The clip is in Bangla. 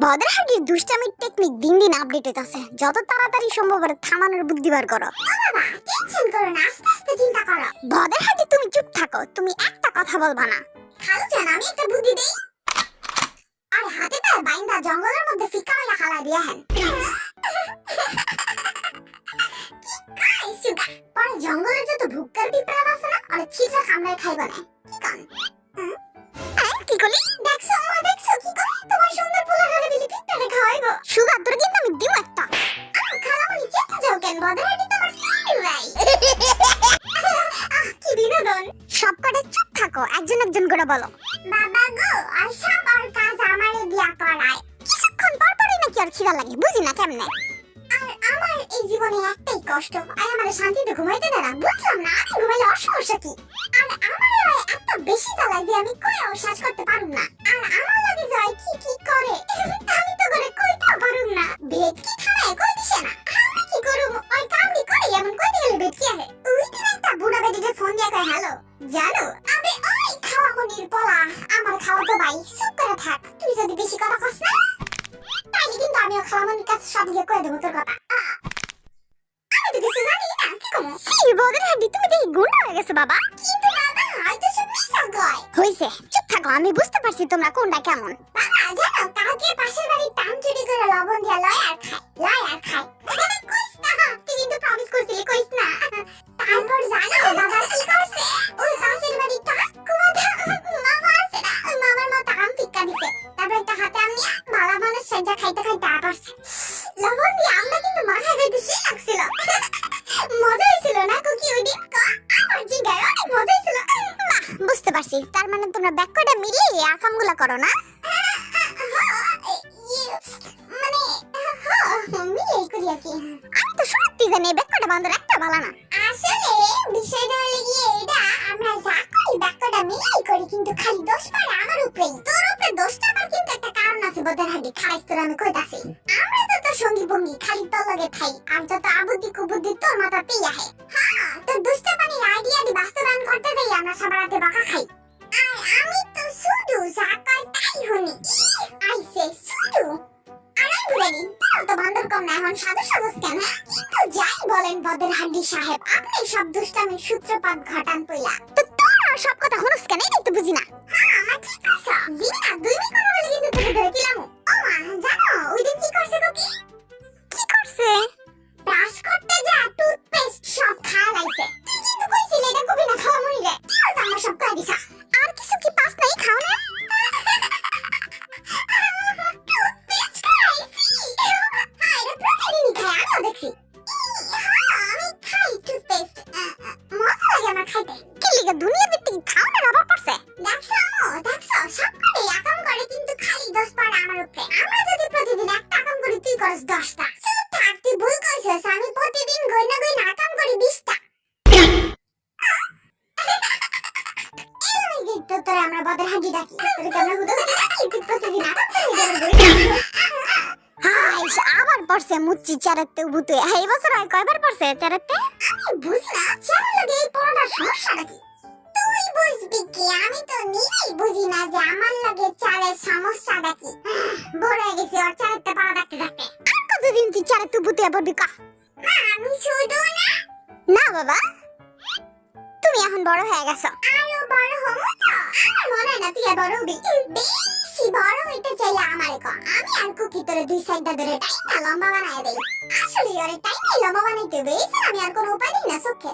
ভদ্রহাটির দুষ্টামির টেকনিক দিন দিন আপডেট হইতাছে। যত তাড়াতাড়ি সম্ভব ওরে থামানোর বুদ্ধি বার করো। বাবা টেনশন করো না, আস্তে আস্তে চিন্তা করো। ভদ্রহাটি তুমি চুপ থাকো, তুমি একটা কথা বলবা না। খালুজান আমি একটা বুদ্ধি দেই। আর হাতে পায়ে বাইন্দা জঙ্গলের মধ্যে ফিকা মাইরা খালা দিয়া হেন। পরে জঙ্গলে যত ভুক্কার পিঁপড়া আছে না, আর ছিটরা কামড়ায় খাইবা না। কি কান? কি কলি? দেখছো মা, দেখছো কি করে তোমার সুন্দর পোলা ঘরে দিলি পিঁপড়ারে খাওয়াইবো। সুগার তোর কিন্তু আমি দিব একটা। খালামণি চেতে যাও কেন? বদরাটি তোমার ফেভারিট। কি বিনোদন। সব কটা চুপ থাকো, একজন একজন করে বলো। বাবা গো, আর সব আর কাজ আমারে দিয়া করায়। কিছুক্ষণ পর পরই নাকি আর খিদা লাগে, বুঝি না কেমনে। আর আমার এই জীবনে একটাই কষ্ট, আর আমারে শান্তিতে ঘুমাইতে দেয় না। বুঝলাম না আমি ঘুমাইলে অসমস্যা কি? আর আমারে এত বেশি জ্বালায় যে আমি কইও শ্বাস করতে পারুম না। আর আমার লাগে যায় কি কি করে আমি তো করে কইতে পারুম না। বেদ কি থামায় কই দিছে না। আমি কি করুম? ওই কামড়ি করে এমন কইতে গেলে বেদ কি আহে। ওই দিন একটা বুড়া বেটিতে ফোন দিয়া কয় হ্যালো জানো আবে ওই খাওয়ামনির পোলা আমার খাওয়া তো ভাই চুপ করে থাক। তুই যদি বেশি কথা কস না তাইলে কিন্তু আমিও খাওয়ামনির কাছে সব গিয়ে কয়ে দেবো তোর কথা। আমি তো কিছু জানি না, কি করবো? কি ভদ্রহাটি তুমি দেখি গুন্ডা হয়ে গেছো বাবা। কিন্তু বাবা হয়তো সব বিশ্বাস গয়। হইছে, চুপ থাকো, আমি বুঝতে পারছি তোমরা কোনটা কেমন। বাবা জানো কালকে পাশের বাড়ির টান চুরি করে লবণ দিয়ে লয় আর খায়। কইস না, তুই কিন্তু প্রমিস করছিলি কইস না। তারপর জানো বাবা কি করছে? ওই পাশের বাড়ির টান কুমাধা মামা আছে না, ওই মামার মতো আম ফিক্কা দিছে। তারপর একটা হাতে আম নিয়ে বালা মানুষ সেজা খাইতে খাইতে আটরছে। লবণ দিয়ে আমরা কিন্তু মাথায় খাইতে সে লাগছিল। মজা হয়েছিল না কুকি ওই দিন? আমার জিগায় অনেক মজা হয়েছিল। বুঝতে পারছি, তার মানে তোমরা ব্যাকওয়ার্ডে মিলিয়ে এই আকামগুলা করো না। আমি তো সত্যি জানি ব্যাকওয়ার্ডে বান্ধব একটা ভালো না। আসলে বিষয়টা হলো গিয়ে এটা আমরা যা করি ব্যাকটা মিলাই করি, কিন্তু খালি দোষ পারে আমার উপরেই। তোর উপরে দোষটা আমার কিন্তু একটা কারণ আছে বদরহাটি খারাপ তোর আমি কইতাছি। আমরা তো তোর সঙ্গী ভঙ্গি খালি তোর লগে থাই, আর যত আবুদ্ধি কুবুদ্ধি তোর মাথাতেই আহে। হ্যাঁ তোর দুষ্ট পানির আইডিয়া দি বাস্তবায়ন করতে যাই আমরা সবার হাতে বকা খাই। আর আমি তো শুধু যা কয় তাই শুনি। আইছে শুধু আড়াই বুড়ানি তাও তো বান্দর কম না, এখন সাধু সাজস কেন? কিন্তু যাই বলেন বদরহাটি সাহেব, আপনি সব দুষ্টামির সূত্রপাত ঘটান পইলা। তো তোরা সব কথা হনুস কেন, এটাই তো বুঝি না। হ্যাঁ আমার ঠিক আছে দিন না দুই মিনিট কথা বলে কিন্তু তোকে ধরে দিলাম। ও মা জানো ওই দিন কি করছে কুকি? কি করছে? ব্রাশ করতে যা টুথপেস্ট সব খাওয়া লাইছে। তুই কিন্তু কইছিলি এটা কবি না খাওয়া মরি রে, তুই তো আমার সব কয়ে দিছা। আর কিছু কি পাস নাই খাও না? টুথপেস্ট খাইছি। হ্যাঁ এটা প্রতিদিনই খাই, আমিও দেখছি। আমি খাই টুথপেস্ট, মজা লাগে আমার খাইতে। কি লিগা দুনিয়া ভিত্তিক খাও না অভাব পড়ছে? দেখছো দেখছো সব করে আকাম করে, কিন্তু খালি দোষ পড়ে আমার উপরে। আমরা যদি প্রতিদিন একটা আকাম করি তুই করস 10টা। চুপ থাক, তুই ভুল কইছিস। আমি প্রতিদিন গইনা গইনা আকাম করি 20টা। এই তো তোরে আমরা বদরহাটি ডাকি, তোরে কি আমরা হুদা ডাকি? তুই প্রতিদিন আকাম করি হাই আবার পড়ছে মুচ্চি চারাতে উবুতে। এই বছর আর কয়বার পড়ছে চারাতে? আমি বুঝি না চার লাগে এই পড়ার সমস্যাটা কি? তুই বুঝবি কি? আমি তো নিজেই বুঝি না যে আমার লাগে চালের সমস্যাটা কি। বড় হয়ে গেছি ওর চালেরটা পড়া দেখতে দেখতে। আর কতদিন তুই চারাতে উবুতে পড়বি কা? মা আমি শুধু না। না বাবা, তুমি এখন বড় হয়ে গেছো। আরো বড় হবো তো? আমার মনে হয় না তুই আর বড় হবি। বেশি বড় হইতে চাইলে আমারে কর, আমি আর কুকি তোরে দুই সাইডটা ধরে টাইনা লম্বা বানায় দেই। আসলে ওরে টাইনাই লম্বা বানাইতে হবে, এছাড়া আমি আর কোনো উপায় নেই না চোখে।